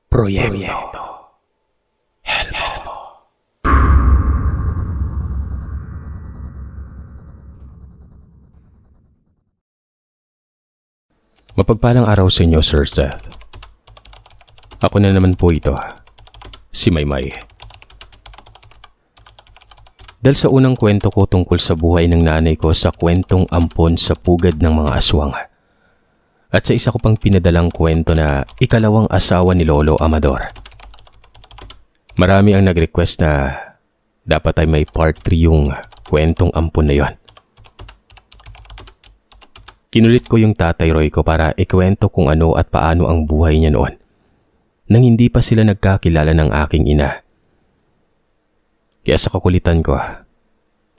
Proyekto Helmo. Mapagpalang araw sa inyo, Sir Seth. Ako na naman po ito, si Maymay. Dahil sa unang kwento ko tungkol sa buhay ng nanay ko sa kwentong ampon sa pugad ng mga aswang, at sa isa ko pang pinadalang kwento na ikalawang asawa ni Lolo Amador. Marami ang nag-request na dapat ay may part 3 yung kwentong ampon na yon. Kinulit ko yung Tatay Roy ko para ikwento kung ano at paano ang buhay niya noon nang hindi pa sila nagkakilala ng aking ina. Kaya sa kakulitan ko,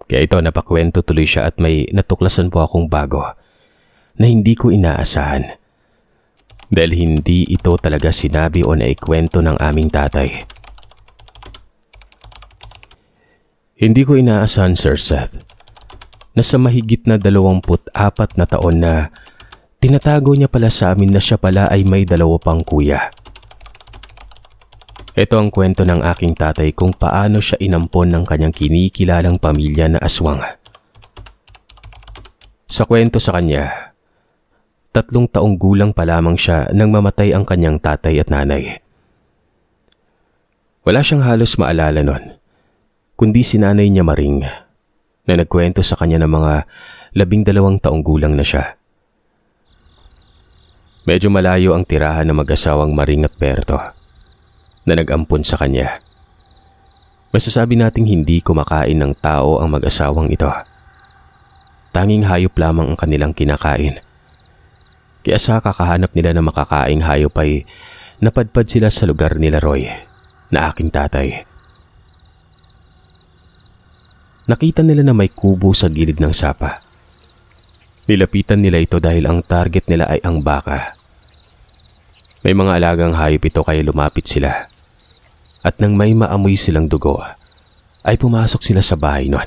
kaya ito napakwento tuloy siya at may natuklasan po akong bago na hindi ko inaasahan. Dahil hindi ito talaga sinabi o naikwento ng aming tatay. Hindi ko inaasahan, Sir Seth, na sa mahigit na 24 na taon na tinatago niya pala sa amin na siya pala ay may 2 pang kuya. Ito ang kwento ng aking tatay kung paano siya inampon ng kanyang kinikilalang pamilya na aswang. Sa kwento sa kanya, 3 taong gulang pa lamang siya nang mamatay ang kanyang tatay at nanay. Wala siyang halos maalala nun, kundi si Nanay niya Maring na nagkwento sa kanya ng mga 12 taong gulang na siya. Medyo malayo ang tirahan ng mag-asawang Maring at Berto na nag-ampon sa kanya. Masasabi nating hindi kumakain ng tao ang mag-asawang ito. Tanging hayop lamang ang kanilang kinakain. Kaya sa kakahanap nila na makakaing hayop ay napadpad sila sa lugar nila Roy, na aking tatay. Nakita nila na may kubo sa gilid ng sapa. Nilapitan nila ito dahil ang target nila ay ang baka. May mga alagang hayop ito kaya lumapit sila. At nang may maamoy silang dugo, ay pumasok sila sa bahay nun.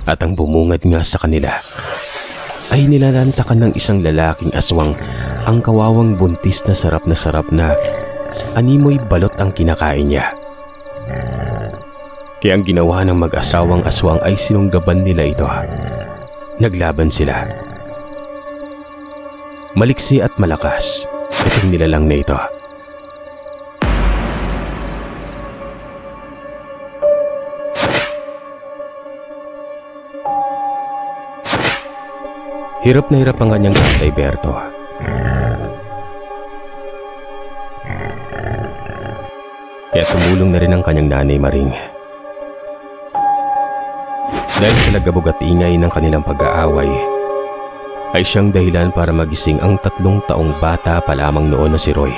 At ang bumungad nga sa kanila ay nilalantakan ng isang lalaking aswang ang kawawang buntis na sarap na animoy balot ang kinakain niya. Kaya ang ginawa ng mag-asawang aswang ay sinunggaban nila ito. Naglaban sila. Maliksi at malakas itong nilalang na ito. Hirap na hirap ang kanyang tatay Berto. Kaya tumulong na rin ang kanyang nanay Maring. Dahil sa lagabog at ingay ng kanilang pag-aaway, ay siyang dahilan para magising ang 3 taong bata pa lamang noon na si Roy.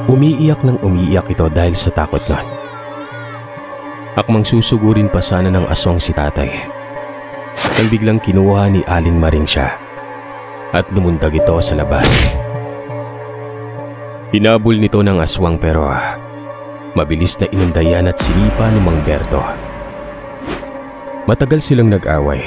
Umiiyak ng umiiyak ito dahil sa takot nun. Akmang susugurin pa sana ng aswang si tatay. Nang biglang kinuha ni Aling Maring siya at lumundag ito sa labas. Hinabol nito ng aswang pero mabilis na inundayan at sinipa ni Mang Berto. Matagal silang nag-away.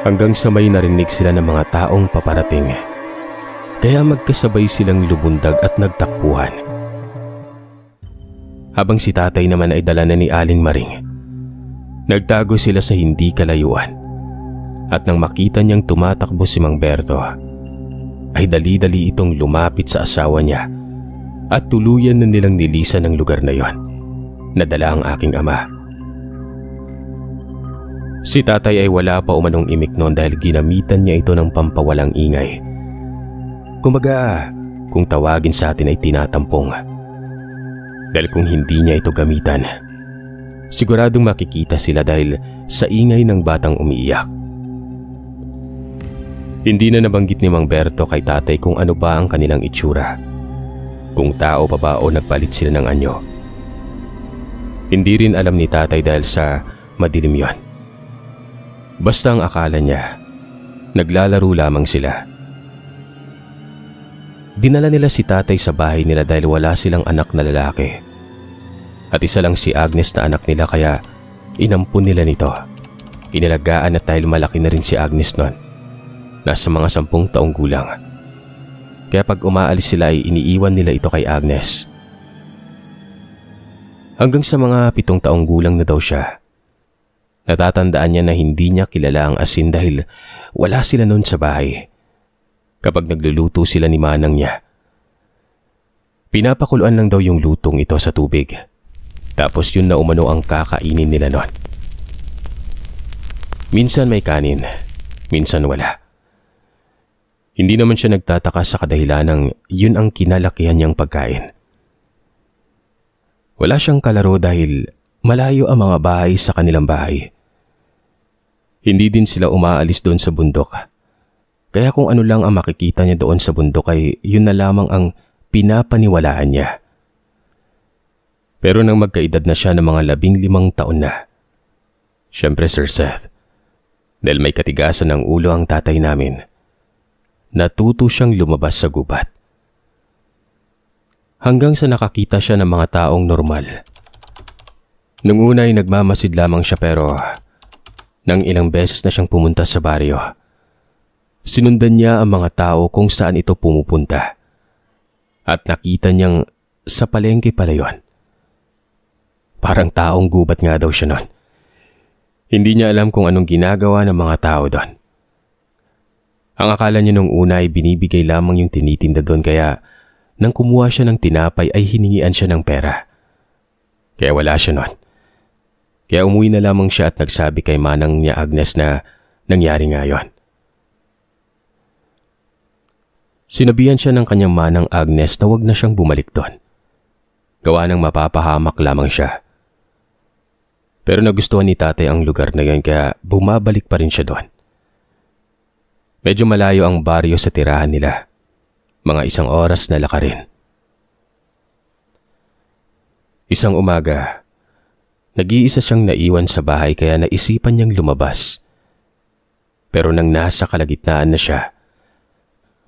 Hanggang sa may narinig sila ng mga taong paparating. Kaya magkasabay silang lubundag at nagtakbuhan. Habang si tatay naman ay dala na ni Aling Maring, nagtago sila sa hindi kalayuan. At nang makita niyang tumatakbo si Mang Berto, ay dali-dali itong lumapit sa asawa niya at tuluyan na nilang nilisan ang lugar na yon. Nadala ang aking ama. Si tatay ay wala pa umanong imik noon dahil ginamitan niya ito ng pampawalang ingay. Kumbaga, kung tawagin sa atin ay tinatampong. Dahil kung hindi niya ito gamitan, siguradong makikita sila dahil sa ingay ng batang umiiyak. Hindi na nabanggit ni Mang Berto kay tatay kung ano ba ang kanilang itsura. Kung tao pa ba o nagpalit sila ng anyo. Hindi rin alam ni tatay dahil sa madilim yon. Basta ang akala niya, naglalaro lamang sila. Dinala nila si tatay sa bahay nila dahil wala silang anak na lalaki. At isa lang si Agnes na anak nila kaya inampun nila nito. Inalagaan at dahil malaki na rin si Agnes noon. Nasa mga 10 taong gulang. Kaya pag umaalis sila ay iniiwan nila ito kay Agnes. Hanggang sa mga 7 taong gulang na daw siya. Natatandaan niya na hindi niya kilala ang asin dahil wala sila noon sa bahay. Kapag nagluluto sila ni manang niya, pinapakuluan lang daw yung lutong ito sa tubig. Tapos yun na umano ang kakainin nila noon. Minsan may kanin, minsan wala. Hindi naman siya nagtataka sa kadahilanang yun ang kinalakihan niyang pagkain. Wala siyang kalaro dahil malayo ang mga bahay sa kanilang bahay. Hindi din sila umaalis doon sa bundok. Kaya kung ano lang ang makikita niya doon sa bundok ay yun na lamang ang pinapaniwalaan niya. Pero nang magkaedad na siya ng mga 15 taon na, syempre Sir Seth, dahil may katigasan ng ulo ang tatay namin, natuto siyang lumabas sa gubat. Hanggang sa nakakita siya ng mga taong normal. Nung una ay nagmamasid lamang siya pero nang ilang beses na siyang pumunta sa baryo, sinundan niya ang mga tao kung saan ito pumupunta. At nakita niyang sa palengke pala yun. Parang taong gubat nga daw siya noon. Hindi niya alam kung anong ginagawa ng mga tao doon. Ang akala niya nung una ay binibigay lamang yung tinitinda doon kaya nang kumuha siya ng tinapay ay hiningian siya ng pera. Kaya wala siya noon. Kaya umuwi na lamang siya at nagsabi kay manang niya Agnes na nangyari nga yun. Sinabihan siya ng kanyang manang Agnes na wag na siyang bumalik doon. Gawa ng mapapahamak lamang siya. Pero nagustuhan ni tatay ang lugar na yun kaya bumabalik pa rin siya doon. Medyo malayo ang baryo sa tirahan nila. Mga 1 oras na lakarin. Isang umaga, nag-iisa siyang naiwan sa bahay kaya naisipan niyang lumabas. Pero nang nasa kalagitnaan na siya,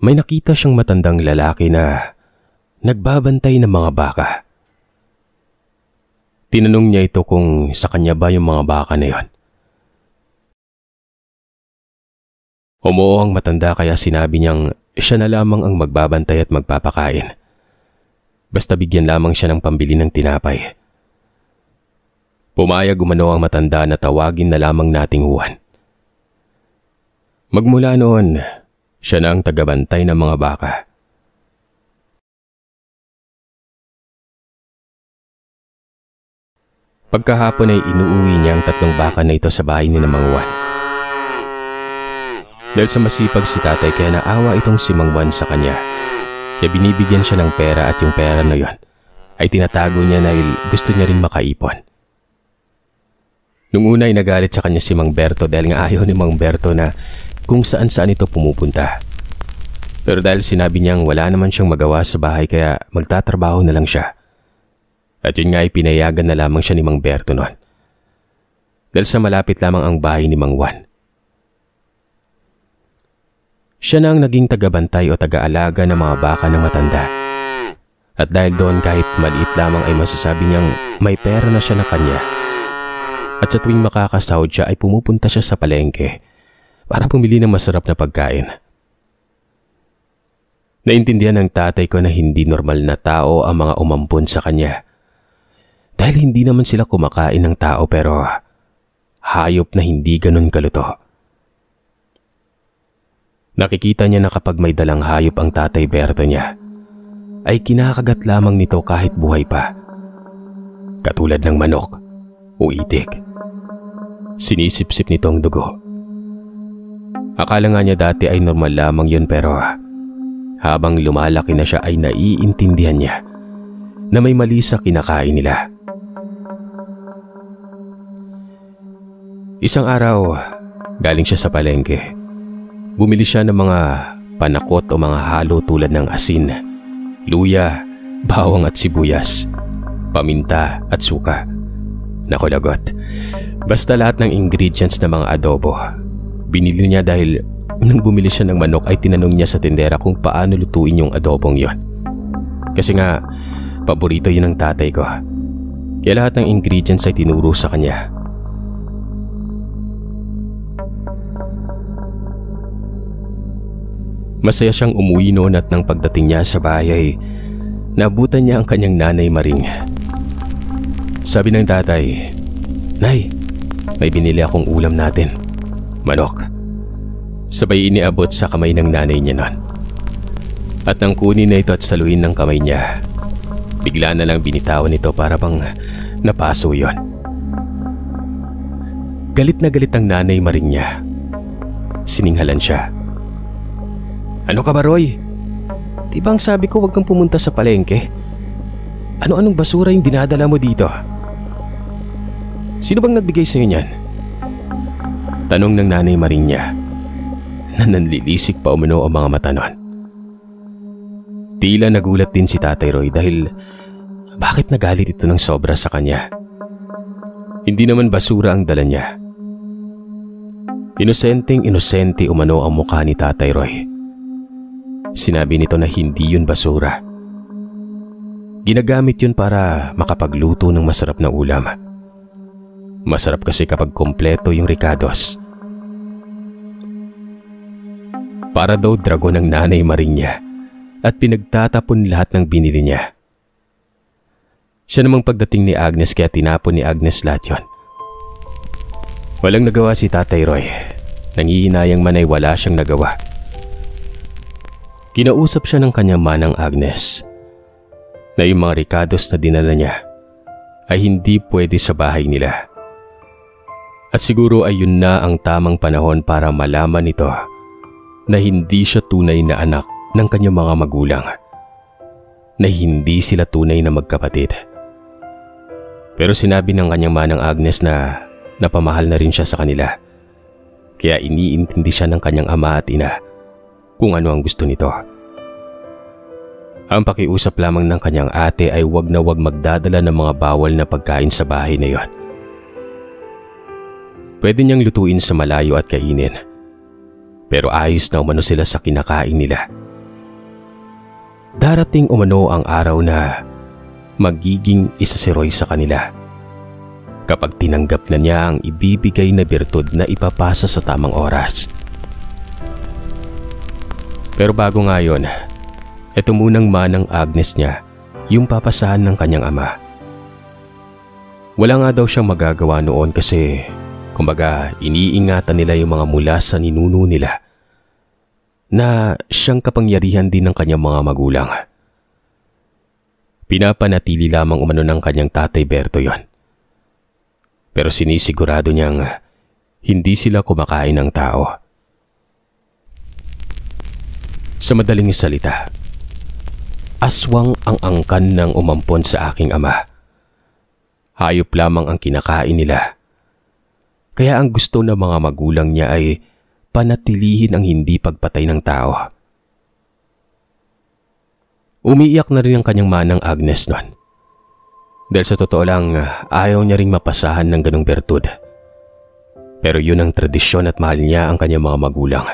may nakita siyang matandang lalaki na nagbabantay ng mga baka. Tinanong niya ito kung sa kanya ba yung mga baka na yon. Umuo ang matanda kaya sinabi niyang siya na lamang ang magbabantay at magpapakain. Basta bigyan lamang siya ng pambili ng tinapay. Pumayag umano ang matanda na tawagin na lamang nating Juan. Magmula noon, siya na ang tagabantay ng mga baka. Pagkahapon ay inuuwi niya ang 3 baka na ito sa bahay ni Mang Juan. Dahil sa masipag si tatay kaya naawa itong si Mang Juan sa kanya. Kaya binibigyan siya ng pera at yung pera na yon ay tinatago niya dahil gusto niya ring makaipon. Nung una ay nagalit sa kanya si Mang Berto dahil nga ayaw ni Mang Berto na kung saan-saan ito pumupunta. Pero dahil sinabi niyang wala naman siyang magawa sa bahay kaya magtatrabaho na lang siya. At yun nga ay pinayagan na lamang siya ni Mang Berto noon. Dahil sa malapit lamang ang bahay ni Mang Juan. Siya na ang naging tagabantay o tagaalaga ng mga baka ng matanda. At dahil doon kahit maliit lamang ay masasabi niyang may pera na siya na kanya. At sa tuwing makakasahod siya ay pumupunta siya sa palengke para pumili ng masarap na pagkain. Naintindihan ng tatay ko na hindi normal na tao ang mga umampon sa kanya. Dahil hindi naman sila kumakain ng tao pero hayop na hindi ganun kaluto. Nakikita niya na kapag may dalang hayop ang tatay Berto niya, ay kinakagat lamang nito kahit buhay pa. Katulad ng manok o itik. Sinisip-sip nito ang dugo. Akala nga niya dati ay normal lamang yun pero habang lumalaki na siya ay naiintindihan niya na may mali sa kinakain nila. Isang araw, galing siya sa palengke. Bumili siya ng mga panakot o mga halo tulad ng asin, luya, bawang at sibuyas, paminta at suka. Naku lagot, basta lahat ng ingredients ng mga adobo. Binili niya dahil nang bumili siya ng manok ay tinanong niya sa tindera kung paano lutuin yung adobong yon. Kasi nga, paborito yun ng tatay ko. Kaya lahat ng ingredients ay tinuro sa kanya. Masaya siyang umuwi noon at nang pagdating niya sa bahay ay naabutan niya ang kanyang nanay Maring. Sabi ng tatay, "Nay, may binili akong ulam natin. Manok." Sabay iniabot sa kamay ng nanay niya noon. At nang kunin na ito at saluhin ng kamay niya, bigla na lang binitawan ito para bang napaso yon. Galit na galit ang nanay Maring niya. Sininghalan siya. "Ano ka ba, Roy? Di ba ang sabi ko wag kang pumunta sa palengke? Ano-anong basura yung dinadala mo dito? Sino bang nagbigay sa'yo niyan?" Tanong ng nanay Maring niya na nanlilisik pa umano ang mga mata nun. Tila nagulat din si Tatay Roy dahil bakit nagalit ito ng sobra sa kanya? Hindi naman basura ang dala niya. Inosente umano ang mukha ni Tatay Roy. Sinabi nito na hindi yun basura. Ginagamit yun para makapagluto ng masarap na ulam. Masarap kasi kapag kompleto yung ricados. Para daw dragon ng nanay Maring niya at pinagtatapon lahat ng binili niya. Siya namang pagdating ni Agnes kaya tinapon ni Agnes lahat yun. Walang nagawa si Tatay Roy. Nangihinayang man ay wala siyang nagawa. Kinausap siya ng kanyang manang Agnes na yung mga ricados na dinala niya ay hindi pwede sa bahay nila. At siguro ay yun na ang tamang panahon para malaman nito na hindi siya tunay na anak ng kanyang mga magulang, na hindi sila tunay na magkapatid. Pero sinabi ng kanyang manang Agnes na napamahal na rin siya sa kanila, kaya iniintindi siya ng kanyang ama at ina kung ano ang gusto nito. Ang pakiusap lamang ng kanyang ate ay wag na wag magdadala ng mga bawal na pagkain sa bahay na yon. Pwede niyang lutuin sa malayo at kainin, pero ayos na umano sila sa kinakain nila. Darating umano ang araw na magiging isa si Roy sa kanila kapag tinanggap na niya ang ibibigay na birtud na ipapasa sa tamang oras. Pero bago nga yun, eto munang manang Agnes niya yung papasahan ng kanyang ama. Wala nga daw siyang magagawa noon kasi kumbaga iniingatan nila yung mga mula sa ninuno nila na siyang kapangyarihan din ng kanyang mga magulang. Pinapanatili lamang umano ng kanyang tatay Berto yon. Pero sinisigurado niyang hindi sila kumakain ng tao. Sa madaling salita, aswang ang angkan ng umampon sa aking ama. Hayop lamang ang kinakain nila. Kaya ang gusto ng mga magulang niya ay panatilihin ang hindi pagpatay ng tao. Umiiyak na rin ang kanyang manang Agnes noon. Dahil sa totoo lang, ayaw niya ring mapasahan ng ganong bertud. Pero yun ang tradisyon at mahal niya ang kanyang mga magulang.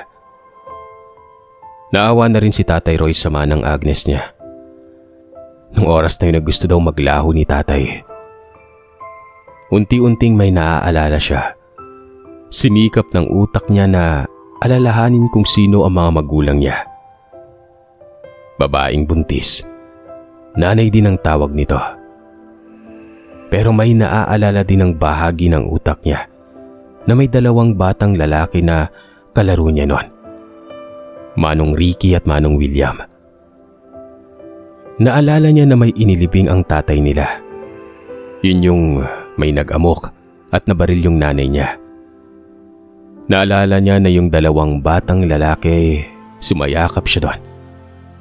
Naawa na rin si Tatay Roy sa manang Agnes niya. Nung oras na yun na gusto daw maglaho ni tatay. Unti-unting may naaalala siya. Sinikap ng utak niya na alalahanin kung sino ang mga magulang niya. Babaeng buntis. Nanay din ang tawag nito. Pero may naaalala din ang bahagi ng utak niya na may dalawang batang lalaki na kalaro niya noon. Manong Ricky at Manong William. Naalala niya na may inilibing ang tatay nila. Yun yung may nag-amok at nabaril yung nanay niya. Naalala niya na yung dalawang batang lalaki sumayakap siya doon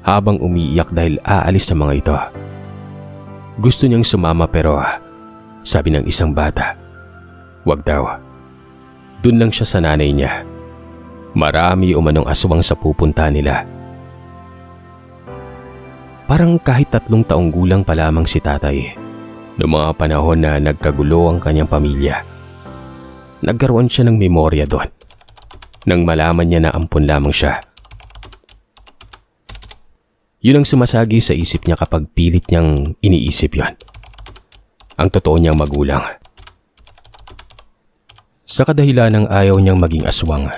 habang umiiyak dahil aalis sa mga ito. Gusto niyang sumama pero sabi ng isang bata, wag daw. Doon lang siya sa nanay niya. Marami umanong aswang sa pupunta nila. Parang kahit 3 taong gulang pa lamang si tatay noong mga panahon na nagkagulo ang kanyang pamilya. Nagkaroon siya ng memorya doon nang malaman niya na ampun lamang siya. Yun ang sumasagi sa isip niya kapag pilit niyang iniisip yon. Ang totoo niyang magulang. Sa kadahilan ng ayaw niyang maging aswang,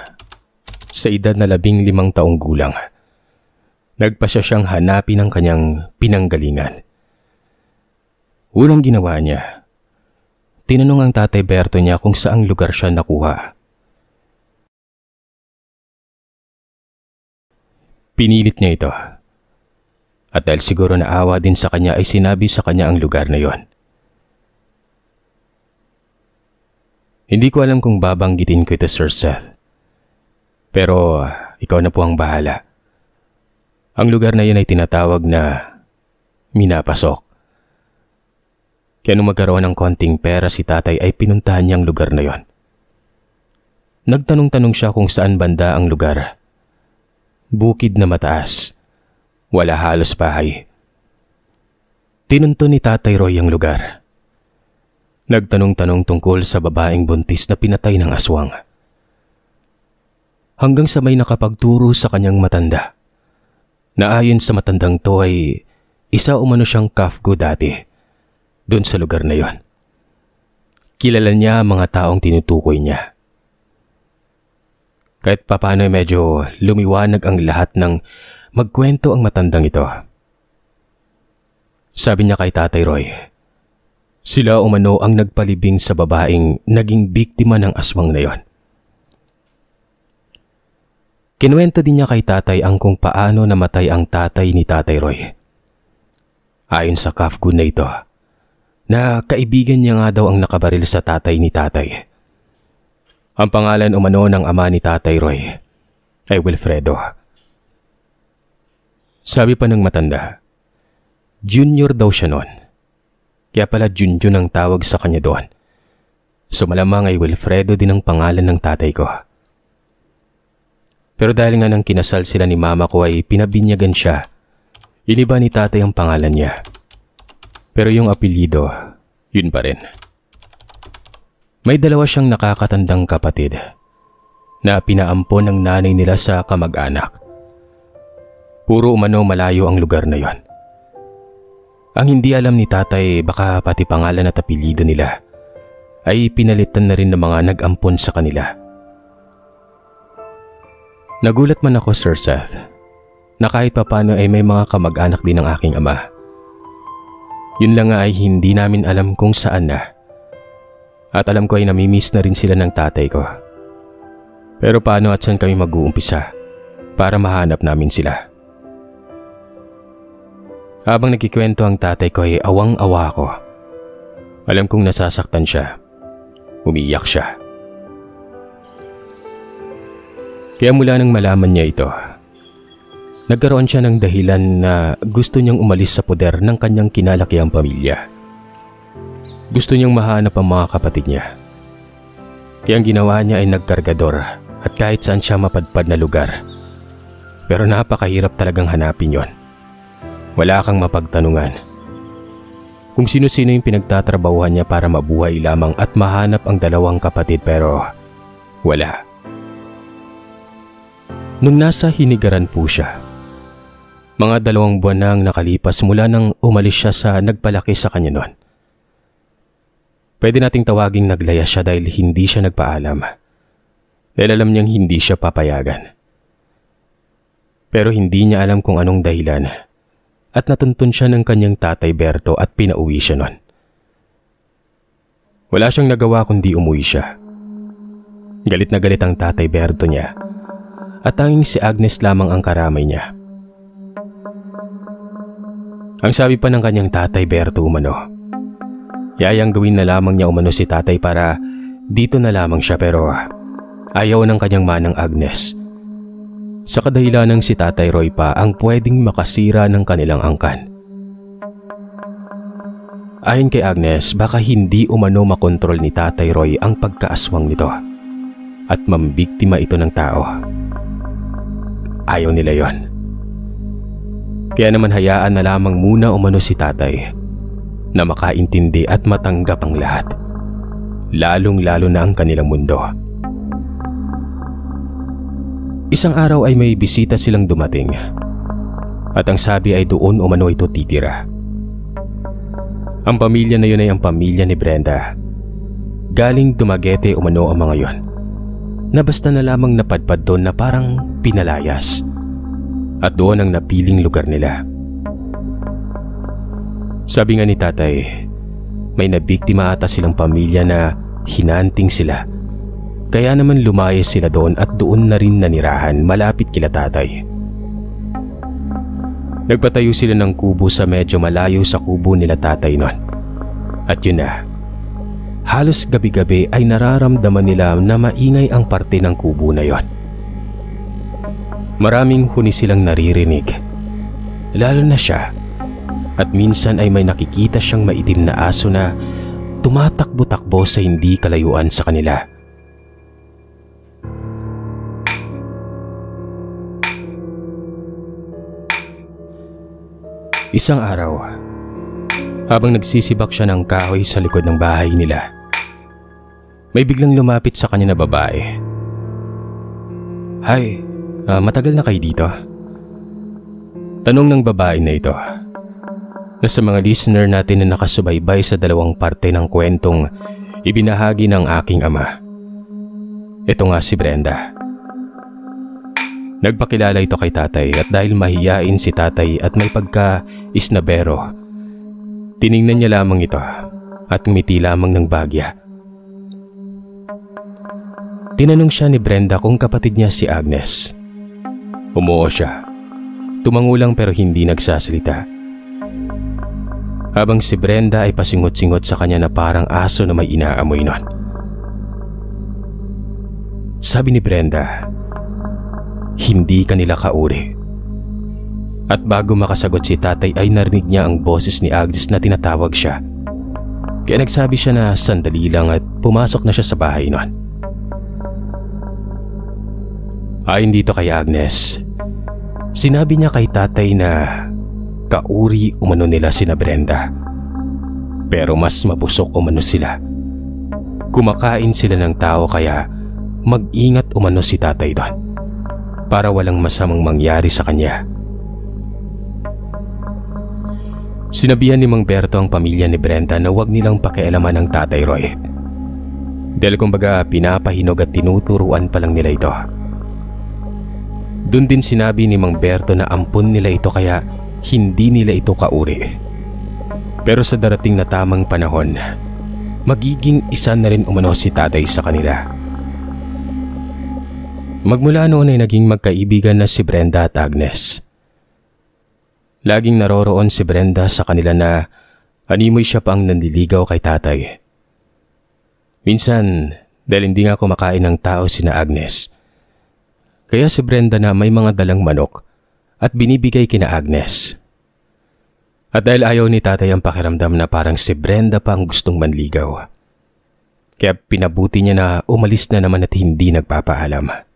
sa edad na 15 taong gulang, Nagpasya siyang hanapin ang kanyang pinanggalingan. Unang ginawa niya, tinanong ang Tatay Berto niya kung saang lugar siya nakuha. Pinilit niya ito. At dahil siguro naawa din sa kanya ay sinabi sa kanya ang lugar na yon. Hindi ko alam kung babanggitin ko ito, Sir Seth. Pero ikaw na po ang bahala. Ang lugar na yun ay tinatawag na Minapasok. Kaya nung magkaroon ng konting pera si tatay ay pinuntahan niyang lugar na yon. Nagtanong-tanong siya kung saan banda ang lugar. Bukid na mataas. Wala halos bahay. Tinunto ni Tatay Roy ang lugar. Nagtanong-tanong tungkol sa babaeng buntis na pinatay ng aswang. Hanggang sa may nakapagturo sa kanyang matanda. Na ayon sa matandang to ay isa umano siyang kafgo dati. Doon sa lugar na yon. Kilala niya ang mga taong tinutukoy niya. Kahit papano ay medyo lumiwanag ang lahat ng magkwento ang matandang ito. Sabi niya kay Tatay Roy, sila umano ang nagpalibing sa babaeng naging biktima ng aswang na yon. Kinuwento din niya kay tatay ang kung paano namatay ang tatay ni Tatay Roy. Ayon sa kafgo na ito, na kaibigan niya nga daw ang nakabaril sa tatay ni tatay. Ang pangalan umano ng ama ni Tatay Roy ay Wilfredo. Sabi pa ng matanda, Junior daw siya noon. Kaya pala Junjun ang tawag sa kanya doon. So malamang ay Wilfredo din ang pangalan ng tatay ko. Pero dahil nga nang kinasal sila ni mama ko ay pinabinyagan siya. Iniba ni tatay ang pangalan niya. Pero yung apelyido, yun pa rin. May dalawa siyang nakakatandang kapatid na pinaampon ng nanay nila sa kamag-anak. Puro umano malayo ang lugar na yon. Ang hindi alam ni tatay baka pati pangalan at apelyido nila ay pinalitan na rin ng mga nag-ampon sa kanila. Nagulat man ako, Sir Seth, na kahit papano ay may mga kamag-anak din ng aking ama. Yun lang nga ay hindi namin alam kung saan na. At alam ko ay namimiss na rin sila ng tatay ko. Pero paano at saan kami mag-uumpisa para mahanap namin sila? Habang nagkikwento ang tatay ko ay awang-awa ako. Alam kong nasasaktan siya. Umiiyak siya. Kaya mula nang malaman niya ito, nagkaroon siya ng dahilan na gusto niyang umalis sa poder ng kanyang kinalakiang pamilya. Gusto niyang mahanap ang mga kapatid niya. Kaya ang ginawa niya ay nagkargador at kahit saan siya mapadpad na lugar. Pero napakahirap talagang hanapin yon. Wala kang mapagtanungan. Kung sino-sino yung pinagtatrabahuhan niya para mabuhay lamang at mahanap ang dalawang kapatid pero wala. Nung nasa Hinigaran po siya, mga 2 buwan na ang nakalipas mula nang umalis siya sa nagpalaki sa kanya noon. Pwede nating tawaging naglaya siya dahil hindi siya nagpaalam. Dahil alam niyang hindi siya papayagan. Pero hindi niya alam kung anong dahilan at natuntun siya ng kanyang Tatay Berto at pinauwi siya noon. Wala siyang nagawa kundi umuwi siya. Galit na galit ang Tatay Berto niya at tanging si Agnes lamang ang karamay niya. Ang sabi pa ng kanyang Tatay Berto umano, yayang gawin na lamang niya umano si tatay para dito na lamang siya pero ayaw ng kanyang manang Agnes. Sa kadahilanang si Tatay Roy pa ang pwedeng makasira ng kanilang angkan. Ayon kay Agnes, baka hindi umano makontrol ni Tatay Roy ang pagkaaswang nito at mambiktima ito ng tao. Ayaw nila yon. Kaya naman hayaan na lamang muna umano si tatay na makaintindi at matanggap ang lahat, lalong-lalo na ang kanilang mundo. Isang araw ay may bisita silang dumating at ang sabi ay doon umano ito titira. Ang pamilya na yun ay ang pamilya ni Brenda. Galing Dumaguete umano ang mga yon, na basta na lamang napadpad doon na parang pinalayas. at doon ang napiling lugar nila. Sabi nga ni tatay, may nabiktima ata silang pamilya na hinanting sila. Kaya naman lumayas sila doon at doon na rin nanirahan malapit kila tatay. Nagpatayo sila ng kubo sa medyo malayo sa kubo nila tatay noon. At yun na, halos gabi-gabi ay nararamdaman nila na maingay ang parte ng kubo na yon. Maraming huni silang naririnig, lalo na siya, at minsan ay may nakikita siyang maitim na aso na tumatakbo-takbo sa hindi kalayuan sa kanila. Isang araw, habang nagsisibak siya ng kahoy sa likod ng bahay nila, may biglang lumapit sa kanya na babae. "Hi, matagal na kayo dito?" Tanong ng babae na ito, na sa mga listener natin na nakasubaybay sa dalawang parte ng kwentong ibinahagi ng aking ama. Ito nga si Brenda. Nagpakilala ito kay tatay at dahil mahiyain si tatay at may pagka-isnabero, tiningnan niya lamang ito at ngumiti lamang ng bagya. Tinanong siya ni Brenda kung kapatid niya si Agnes. Umuo siya. Tumangulang pero hindi nagsasalita. Habang si Brenda ay pasingot-singot sa kanya na parang aso na may inaamoy nun. Sabi ni Brenda, hindi kanila kauri. At bago makasagot si tatay ay narinig niya ang boses ni Agnes na tinatawag siya. Kaya nagsabi siya na sandali lang at pumasok na siya sa bahay nun. Ayon dito kay Agnes, sinabi niya kay tatay na kauri umano nila sina Brenda. Pero mas mabusok umano sila. Kumakain sila ng tao kaya mag-ingat umano si tatay doon para walang masamang mangyari sa kanya. Sinabihan ni Mang Berto ang pamilya ni Brenda na huwag nilang pakialaman ang tatay Roy. Dahil kumbaga pinapahinog at tinuturuan pa lang nila ito. Doon din sinabi ni Mang Berto na ampun nila ito kaya hindi nila ito kauri. Pero sa darating na tamang panahon, magiging isa na rin umano si tatay sa kanila. Magmula noon ay naging magkaibigan na si Brenda at Agnes. Laging naroroon si Brenda sa kanila na animoy siya pang nanliligaw kay tatay. Minsan, dahil hindi nga kumakain ng tao sina Agnes, kaya si Brenda na may mga dalang manok at binibigay kina Agnes. At dahil ayaw ni tatay ang pakiramdam na parang si Brenda pa ang gustong manligaw, kaya pinabuti niya na umalis na naman at hindi nagpapaalam.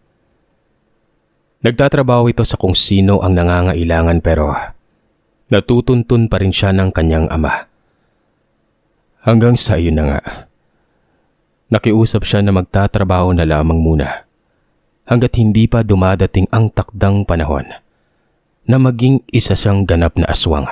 Nagtatrabaho ito sa kung sino ang nangangailangan pero natutuntun pa rin siya ng kanyang ama. Hanggang sa iyon na nga, nakiusap siya na magtatrabaho na lamang muna hanggat hindi pa dumadating ang takdang panahon na maging isa siyang ganap na aswang.